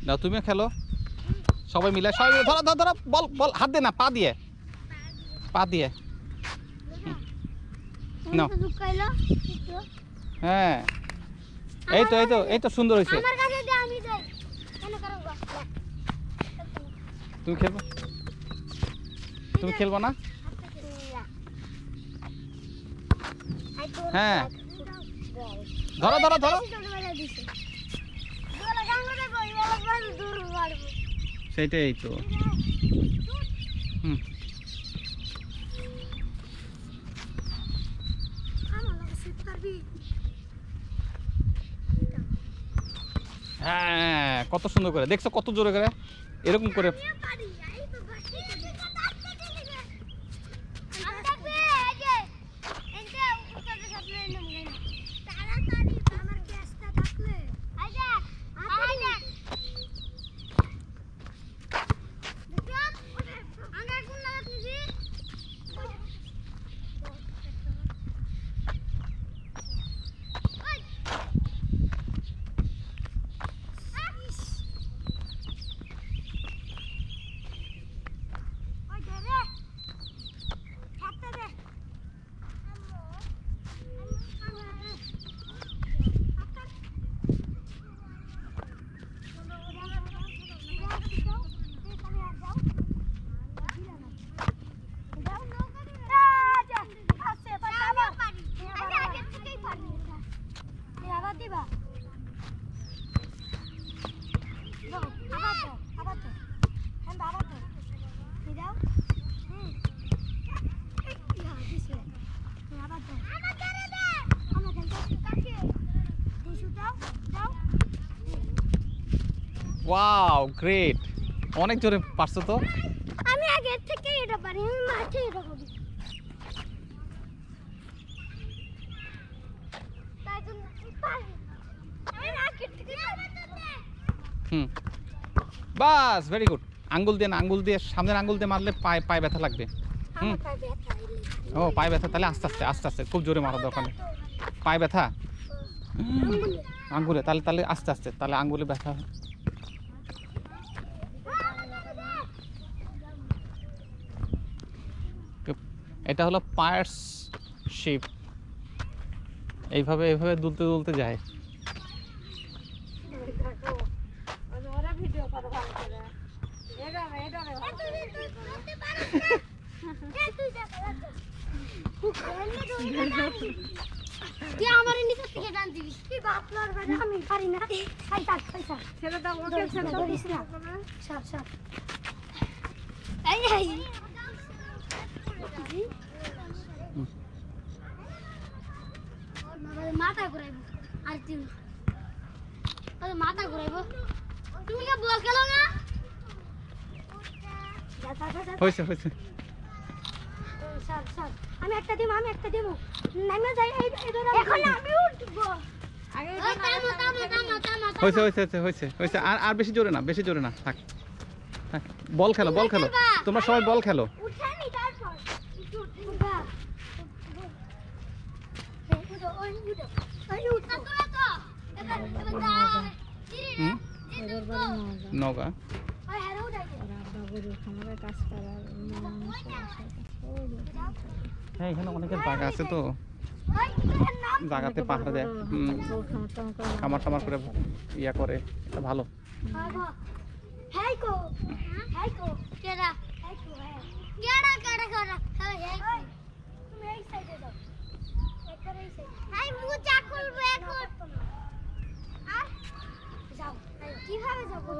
না তুমিও খেলো সবাই মিলে সবাই মিলে ধরো ধরো ধরো বল বল হাত দিয়ে না পা দিয়ে নাও হ্যাঁ এই তো সুন্দর হয়েছে তুমি খেলবো না হ্যাঁ ধরো ধরো ধরো সেটাই তো হ্যাঁ কত সুন্দর করে দেখছো কত জোরে করে এরকম করে ওয়াও গ্রেট অনেক জোরে পারছো তো আমি আগে থেকে এটা পারি আমি মাঠে এটা করি তাই জন্য পারি আমি আগে থেকে বাস ভেরি গুড আঙ্গুল দিয়ে সামনের আঙ্গুল দিয়ে মারলে পায়ে ব্যথা লাগবে ও পায়ে ব্যথা তাহলে আস্তে আস্তে খুব জোরে মারা দরকার নেই পায়ে ব্যথা আঙ্গুলে তাহলে আস্তে তাহলে আঙ্গুলে ব্যথা এটা হলো পায়ার্স শিপ এইভাবে দুলতে যায় আমি পারি না ছেড়ে দাও ওকে ছেড়ে দাও সব মাথা ঘুরাইব আর মাথা ঘুরাইব তুমি কি বল খেলো না হয়েছে আমি একটা দেব নামে যাই এখন আমি উঠবো আগে হয়েছে আর বেশি জোরে না থাক বল খেলো তোমরা সবাই বল খেলো নগা হ্যাঁ এখানে অনেকের জায়গা আছে তো জায়গাতে পাহাড় দেয় খামার করে ইয়া করে এটা ভালো কিভাবে যাবো